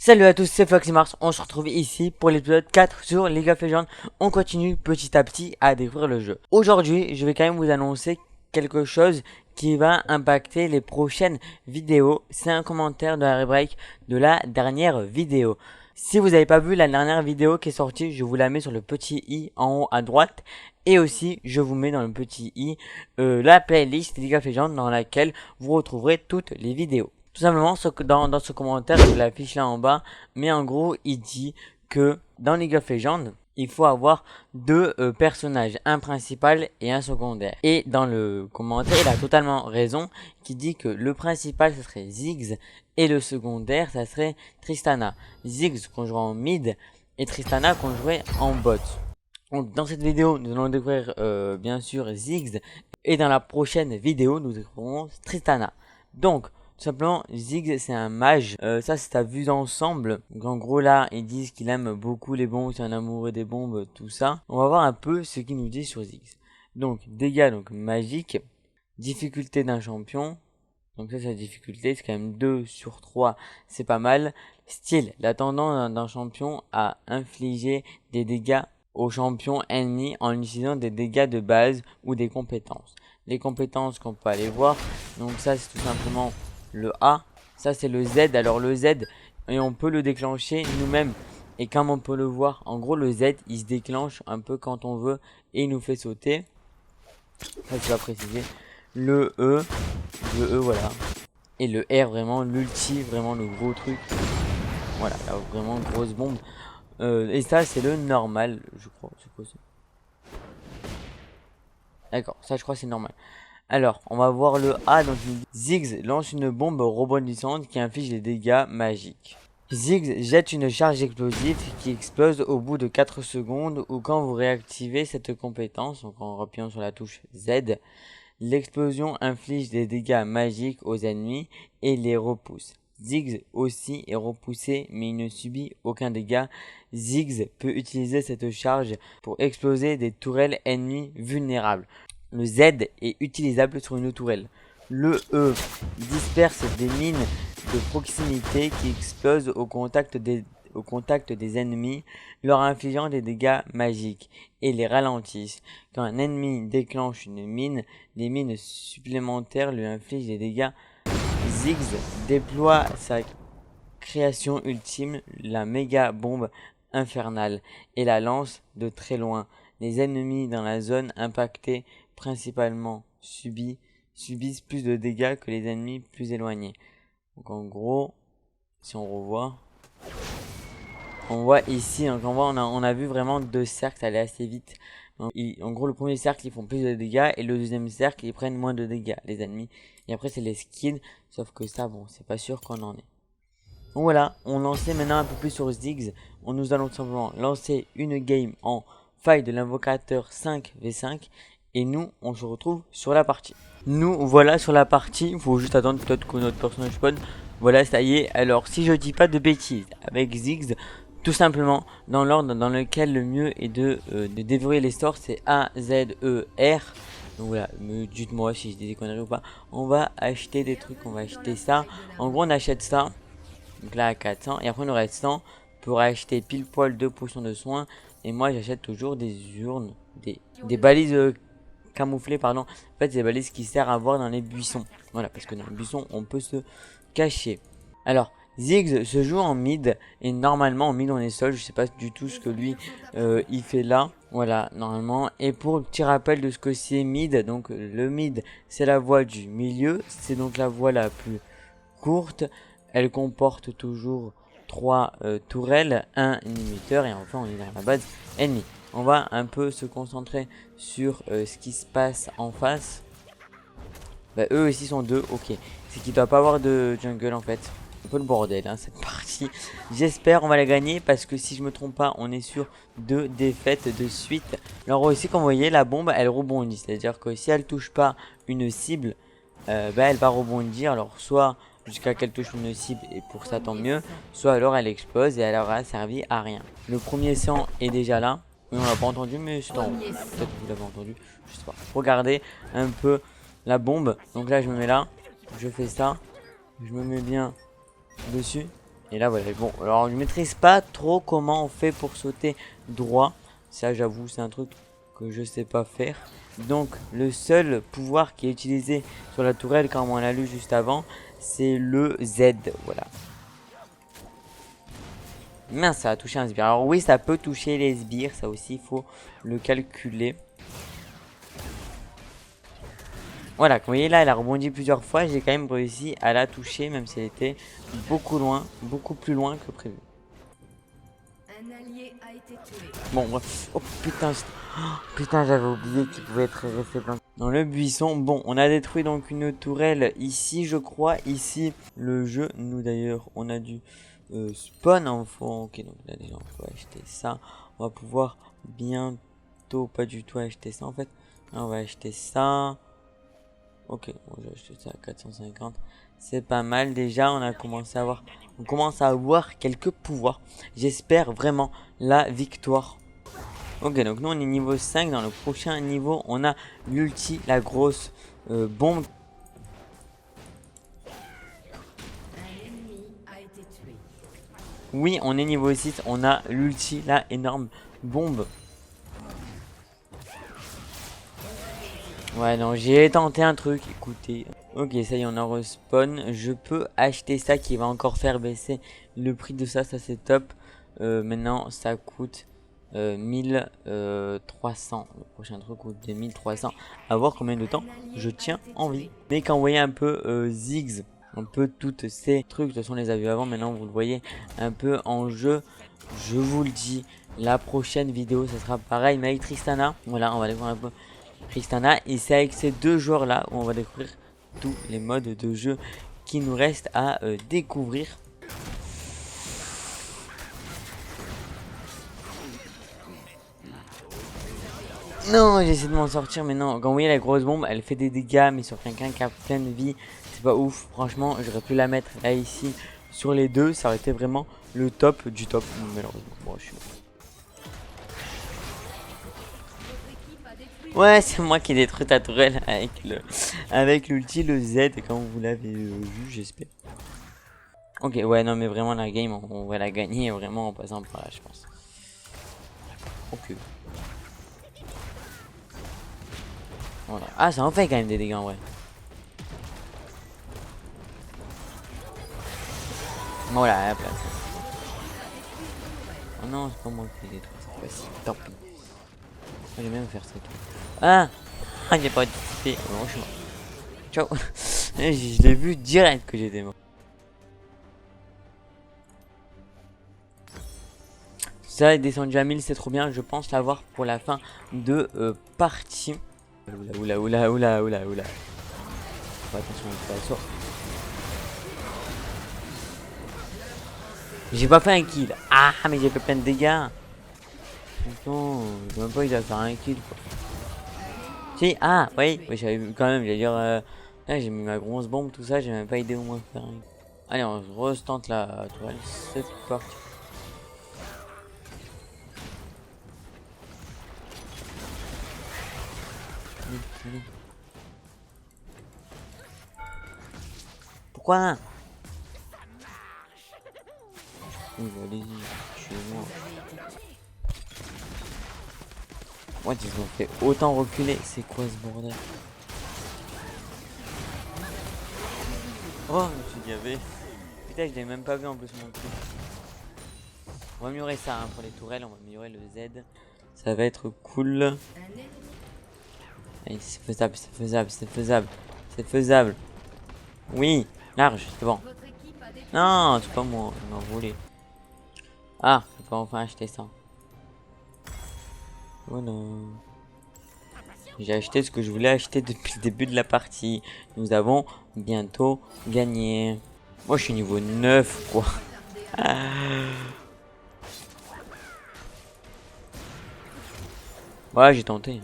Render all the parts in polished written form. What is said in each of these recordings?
Salut à tous, c'est Foxymars, on se retrouve ici pour l'épisode 4 sur League of Legends. On continue petit à petit à découvrir le jeu. Aujourd'hui, je vais quand même vous annoncer quelque chose qui va impacter les prochaines vidéos. C'est un commentaire de la rubrique de la dernière vidéo. Si vous n'avez pas vu la dernière vidéo qui est sortie, je vous la mets sur le petit i en haut à droite. Et aussi, je vous mets dans le petit i la playlist League of Legends dans laquelle vous retrouverez toutes les vidéos. Tout simplement, dans ce commentaire, je l'affiche là en bas, mais en gros, il dit que dans League of Legends, il faut avoir deux personnages, un principal et un secondaire. Et dans le commentaire, il a totalement raison, qui dit que le principal, ça serait Ziggs, et le secondaire, ça serait Tristana. Ziggs qu'on jouerait en mid, et Tristana qu'on jouerait en bot. Donc, dans cette vidéo, nous allons découvrir bien sûr Ziggs, et dans la prochaine vidéo, nous découvrirons Tristana. Donc, tout simplement, Ziggs c'est un mage, ça c'est à vue d'ensemble. Donc en gros là, ils disent qu'il aime beaucoup les bombes, c'est un amoureux des bombes, tout ça. On va voir un peu ce qu'il nous dit sur Ziggs. Donc dégâts donc magique, difficulté d'un champion. Donc ça c'est la difficulté, c'est quand même 2 sur 3, c'est pas mal. Style, la tendance d'un champion à infliger des dégâts aux champions ennemis en utilisant des dégâts de base ou des compétences. Les compétences qu'on peut aller voir, donc ça c'est tout simplement le A, ça c'est le Z. Alors le Z, et on peut le déclencher nous-mêmes. Et comme on peut le voir, en gros le Z il se déclenche un peu quand on veut et il nous fait sauter. Ça je vais préciser. Le E voilà. Et le R vraiment l'ulti, vraiment le gros truc. Voilà, là vraiment grosse bombe. Et ça c'est le normal, je crois. C'est quoi ça? D'accord, ça je crois c'est normal. Alors, on va voir le A. Donc, Ziggs lance une bombe rebondissante qui inflige des dégâts magiques. Ziggs jette une charge explosive qui explose au bout de 4 secondes ou quand vous réactivez cette compétence, donc en appuyant sur la touche Z. L'explosion inflige des dégâts magiques aux ennemis et les repousse. Ziggs aussi est repoussé mais il ne subit aucun dégât. Ziggs peut utiliser cette charge pour exploser des tourelles ennemies vulnérables. Le Z est utilisable sur une tourelle. Le E disperse des mines de proximité qui explosent au contact des ennemis, leur infligeant des dégâts magiques et les ralentissent. Quand un ennemi déclenche une mine, les mines supplémentaires lui infligent des dégâts. Ziggs déploie sa création ultime, la méga bombe infernale, et la lance de très loin. Les ennemis dans la zone impactée principalement subissent plus de dégâts que les ennemis plus éloignés. Donc en gros, si on revoit, on voit ici, donc on a vu vraiment deux cercles aller assez vite. En gros, le premier cercle ils font plus de dégâts et le deuxième cercle ils prennent moins de dégâts, les ennemis. Et après c'est les skins, sauf que ça bon, c'est pas sûr qu'on en ait. Donc voilà, on lançait maintenant un peu plus sur Ziggs. Nous allons simplement lancer une game en faille de l'invocateur 5v5. Et nous, on se retrouve sur la partie. Nous, voilà sur la partie. Il faut juste attendre peut-être que notre personnage spawn. Voilà, ça y est. Alors, si je dis pas de bêtises, avec Ziggs, tout simplement, dans l'ordre dans lequel le mieux est de déverrouiller les sorts, c'est A, Z, E, R. Donc voilà, dites-moi si je dis des conneries ou pas. On va acheter des trucs, on va acheter ça. En gros, on achète ça. Donc là, à 400. Et après, il nous reste 100 pour acheter pile poil 2 potions de soins. Et moi, j'achète toujours des urnes, des balises camouflées, pardon. En fait, c'est des balises qui servent à voir dans les buissons. Voilà, parce que dans les buissons, on peut se cacher. Alors, Ziggs se joue en mid. Et normalement, en mid, on est seul. Je sais pas du tout ce que lui, il fait là. Voilà, normalement. Et pour le petit rappel de ce que c'est mid. Donc, le mid, c'est la voie du milieu. C'est donc la voie la plus courte. Elle comporte toujours 3 tourelles, un inhibiteur et enfin on est dans la base ennemie. On va un peu se concentrer sur ce qui se passe en face. Bah, eux aussi sont deux, ok. C'est qu'il doit pas avoir de jungle en fait. Un peu le bordel hein, cette partie. J'espère on va la gagner parce que si je me trompe pas, on est sur 2 défaites de suite. Alors aussi comme vous voyez la bombe elle rebondit. C'est à dire que si elle touche pas une cible, bah, elle va rebondir. Alors soit jusqu'à qu'elle touche une cible et pour ça tant mieux, soit alors elle explose et elle aura servi à rien. Le premier sang est déjà là. Oui, on l'a pas entendu mais c'est en haut. Peut-être que vous l'avez entendu, je sais pas. Regardez un peu la bombe. Donc là je me mets là, je fais ça, je me mets bien dessus Et là, voilà. Bon, alors je maîtrise pas trop comment on fait pour sauter droit. Ça, j'avoue, c'est un truc que je sais pas faire. Donc, le seul pouvoir qui est utilisé sur la tourelle, comme on l'a lu juste avant, c'est le Z. Voilà. Mince, ça a touché un sbire. Alors oui, ça peut toucher les sbires. Ça aussi, il faut le calculer. Voilà, comme vous voyez là, elle a rebondi plusieurs fois. J'ai quand même réussi à la toucher, même si elle était beaucoup loin, beaucoup plus loin que prévu. Un allié a été tué. Bon, bref. Oh putain, putain, j'avais oublié qu'il pouvait être resté dans le buisson. Bon, on a détruit donc une tourelle ici, je crois. Ici, le jeu, nous d'ailleurs, on a dû spawn en fond. Ok, donc là déjà, on peut acheter ça. On va pouvoir bientôt, pas du tout acheter ça en fait. Là, on va acheter ça. Ok, bon, j'ai acheté ça à 450. C'est pas mal déjà, on commence à avoir quelques pouvoirs. J'espère vraiment la victoire. Ok, donc nous on est niveau 5. Dans le prochain niveau, on a l'ulti, la grosse bombe. Un ennemi a été tué. Oui, on est niveau 6. On a l'ulti, la énorme bombe. Ouais, non, j'ai tenté un truc, écoutez. Ok, ça y est, on a respawn. Je peux acheter ça qui va encore faire baisser le prix de ça, ça c'est top. Maintenant, ça coûte 1300. Le prochain truc coûte 2300. À voir combien de temps je tiens en vie. Mais quand vous voyez un peu Ziggs, un peu toutes ces trucs, de toute façon on les a vus avant, maintenant vous le voyez un peu en jeu. Je vous le dis, la prochaine vidéo, ça sera pareil, mais avec Tristana. Voilà, on va aller voir un peu Tristana, et c'est avec ces deux joueurs là où on va découvrir tous les modes de jeu qui nous restent à découvrir. Non, j'essaie de m'en sortir, mais non. Quand vous voyez la grosse bombe, elle fait des dégâts, mais sur quelqu'un qui a plein de vie, c'est pas ouf. Franchement, j'aurais pu la mettre là ici sur les deux, ça aurait été vraiment le top du top. Malheureusement, bon, je suis mort. Ouais, c'est moi qui ai détruit ta tourelle avec l'ulti, le Z, comme vous l'avez vu, j'espère. Ok, ouais, non, mais vraiment, la game, on va la gagner vraiment en passant par là, je pense. Ok. Voilà. Ah, ça en fait quand même des dégâts en vrai. Voilà, hop là. Oh non, c'est pas moi qui l'ai détruit cette fois-ci. Tant pis. Je vais même faire ça. Ah, j'ai pas anticipé. Bon, je suis mort. Ciao. Je l'ai vu direct que j'étais mort. Ça est descendu à 1000, c'est trop bien. Je pense l'avoir pour la fin de partie. Oula, oula, oula, oula, oula. Oh, attention, ça sort. J'ai pas fait un kill. Ah, mais j'ai fait plein de dégâts. Putain, j'ai même pas eu à faire un kill quoi. Si, ah, oui, oui j'avais vu quand même, j'allais dire. Là, j'ai mis ma grosse bombe, tout ça, j'ai même pas aidé au moins à faire un. Allez, on retente la tourelle, c'est parti. Pourquoi? Oui, bah, allez-y, tuez-moi. Moi, ils ont fait autant reculer, c'est quoi ce bordel? Oh, je me suis gavé. Putain, je l'ai même pas vu en plus mon truc. On va améliorer ça hein, pour les tourelles, on va améliorer le Z. Ça va être cool. Allez, c'est faisable, c'est faisable, c'est faisable. C'est faisable. Oui, large, c'est bon. Non, c'est pas moi, il m'a volé. Ah, je peux enfin acheter ça. Voilà. J'ai acheté ce que je voulais acheter depuis le début de la partie. Nous avons bientôt gagné. Moi, je suis niveau 9, quoi. Ouais, j'ai tenté.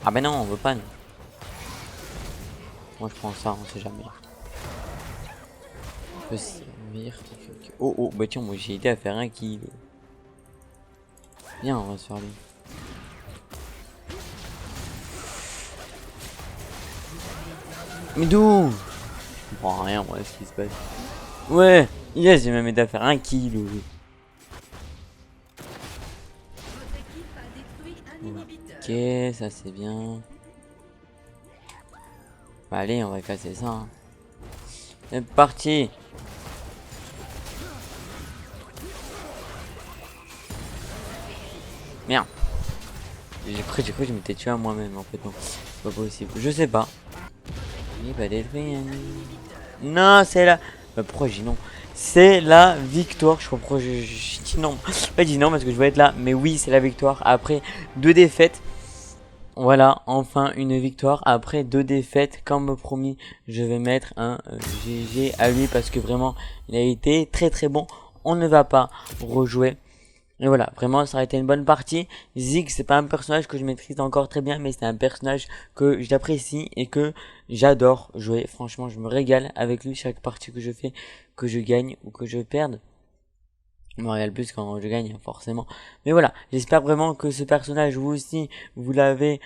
Ah ben non, on veut pas. Nous. Moi, je prends ça, on sait jamais. On peut servir. Oh, oh, bah tiens, moi j'ai aidé à faire un kill. Viens, on va se faire lui. Mais d'où? Je comprends rien, moi, ce qui se passe. Ouais, yes, j'ai même aidé à faire un kill. Votre équipe a détruit un inhibiteur. Ok, ça c'est bien. Bah, allez, on va casser ça. Hein. C'est parti. Merde. J'ai cru que je m'étais tué à moi-même en fait. Non, c'est pas possible. Je sais pas. Il va détruire. Non, c'est la. Bah, pourquoi j'ai dit non? C'est la victoire. Je comprends. Je dis non. Pas dit non parce que je voulais être là. Mais oui, c'est la victoire. Après 2 défaites. Voilà, enfin une victoire après 2 défaites. Comme promis, je vais mettre un GG à lui parce que vraiment, il a été très très bon. On ne va pas rejouer. Et voilà, vraiment, ça a été une bonne partie. Ziggs, c'est pas un personnage que je maîtrise encore très bien, mais c'est un personnage que j'apprécie et que j'adore jouer. Franchement, je me régale avec lui chaque partie que je fais, que je gagne ou que je perde. Je me régale plus quand je gagne, forcément. Mais voilà, j'espère vraiment que ce personnage, vous aussi, vous l'aimez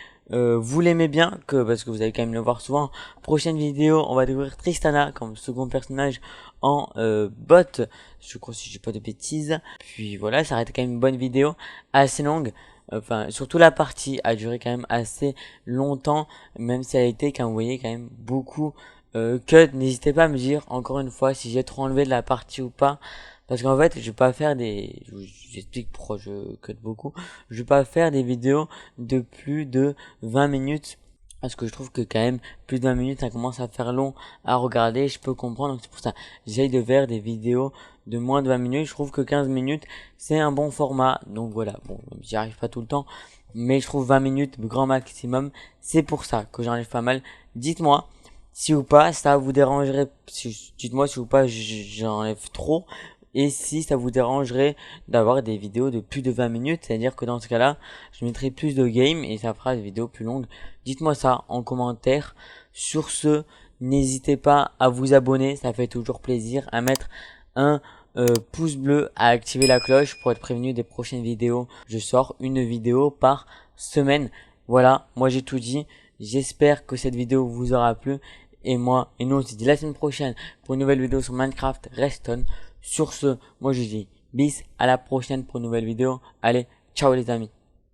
bien, parce que vous allez quand même le voir souvent. Prochaine vidéo, on va découvrir Tristana comme second personnage en bot. Je crois si je dis pas de bêtises. Puis voilà, ça reste quand même une bonne vidéo, assez longue. Enfin, surtout la partie a duré quand même assez longtemps, même si elle a été, comme vous voyez, quand même beaucoup cut. N'hésitez pas à me dire encore une fois si j'ai trop enlevé de la partie ou pas. Parce qu'en fait, je vais pas faire des... J'explique pourquoi je cut beaucoup. Je vais pas faire des vidéos de plus de 20 minutes. Parce que je trouve que quand même, plus de 20 minutes, ça commence à faire long à regarder. Je peux comprendre. Donc c'est pour ça. J'essaye de faire des vidéos de moins de 20 minutes. Je trouve que 15 minutes, c'est un bon format. Donc voilà. Bon, j'y arrive pas tout le temps. Mais je trouve 20 minutes, le grand maximum. C'est pour ça que j'enlève pas mal. Dites-moi si ou pas ça vous dérangerait. Dites-moi si ou pas j'enlève trop. Et si ça vous dérangerait d'avoir des vidéos de plus de 20 minutes, c'est-à-dire que dans ce cas-là, je mettrai plus de games et ça fera des vidéos plus longues. Dites-moi ça en commentaire. Sur ce, n'hésitez pas à vous abonner, ça fait toujours plaisir, à mettre un pouce bleu, à activer la cloche pour être prévenu des prochaines vidéos. Je sors une vidéo par semaine. Voilà, moi j'ai tout dit. J'espère que cette vidéo vous aura plu. Et nous on se dit la semaine prochaine pour une nouvelle vidéo sur Minecraft Redstone. Sur ce, moi je dis bis, à la prochaine pour une nouvelle vidéo. Allez, ciao les amis.